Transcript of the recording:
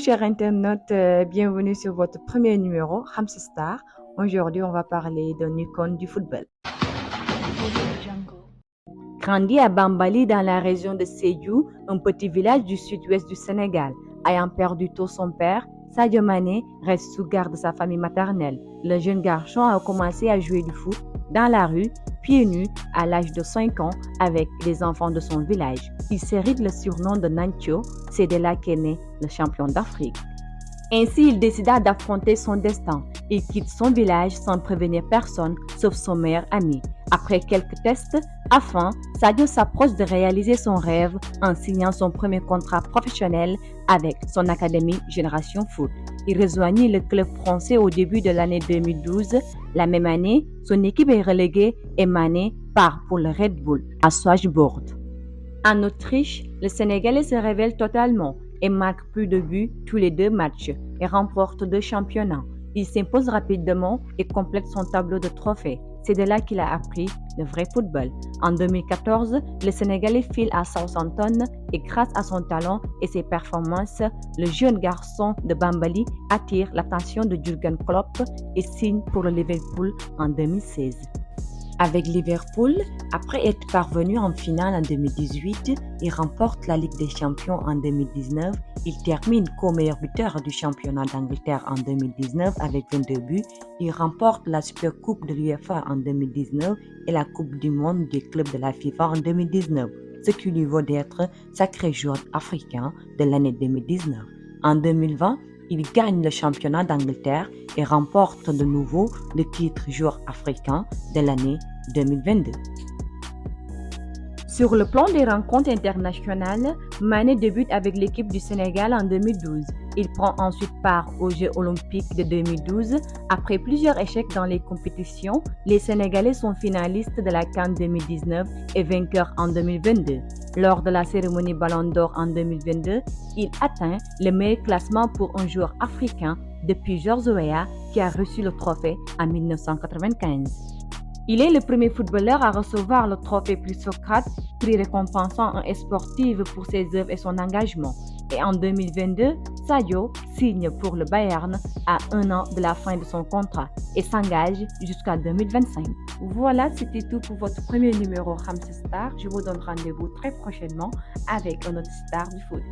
chers internautes, bienvenue sur votre premier numéro, Ramses Star. Aujourd'hui, on va parler d'un icône du football. Grandi à Bambali dans la région de Sédhiou, un petit village du sud-ouest du Sénégal, ayant perdu tôt son père, Sadio Mané reste sous garde de sa famille maternelle. Le jeune garçon a commencé à jouer du foot dans la rue, pieds nus, à l'âge de 5 ans, avec les enfants de son village. Il s'hérite le surnom de Nantio, c'est de là qu'est né le champion d'Afrique. Ainsi, il décida d'affronter son destin. Il quitte son village sans prévenir personne, sauf son meilleur ami. Après quelques tests, enfin, Sadio s'approche de réaliser son rêve en signant son premier contrat professionnel avec son académie Génération Foot. Il rejoignit le club français au début de l'année 2012. La même année, son équipe est reléguée et Mané part pour le Red Bull à Salzbourg. En Autriche, le Sénégalais se révèle totalement et marque plus de buts tous les 2 matchs et remporte 2 championnats. Il s'impose rapidement et complète son tableau de trophées. C'est de là qu'il a appris le vrai football. En 2014, le Sénégalais file à Southampton et grâce à son talent et ses performances, le jeune garçon de Bambali attire l'attention de Jürgen Klopp et signe pour le Liverpool en 2016. Avec Liverpool, après être parvenu en finale en 2018, il remporte la Ligue des Champions en 2019. Il termine co-meilleur buteur du championnat d'Angleterre en 2019 avec 22 buts. Il remporte la Super Coupe de l'UEFA en 2019 et la Coupe du Monde des clubs de la FIFA en 2019, ce qui lui vaut d'être sacré joueur africain de l'année 2019. En 2020, il gagne le championnat d'Angleterre et remporte de nouveau le titre joueur africain de l'année 2022. Sur le plan des rencontres internationales, Mané débute avec l'équipe du Sénégal en 2012. Il prend ensuite part aux Jeux olympiques de 2012. Après plusieurs échecs dans les compétitions, les Sénégalais sont finalistes de la CAN 2019 et vainqueurs en 2022. Lors de la cérémonie Ballon d'Or en 2022, il atteint le meilleur classement pour un joueur africain depuis George Weah qui a reçu le trophée en 1995. Il est le premier footballeur à recevoir le trophée Prix Socrate, prix récompensant un sportif pour ses œuvres et son engagement. Et en 2022, Sadio signe pour le Bayern à 1 an de la fin de son contrat et s'engage jusqu'à 2025. Voilà, c'était tout pour votre premier numéro Ramses Star. Je vous donne rendez-vous très prochainement avec un autre star du foot.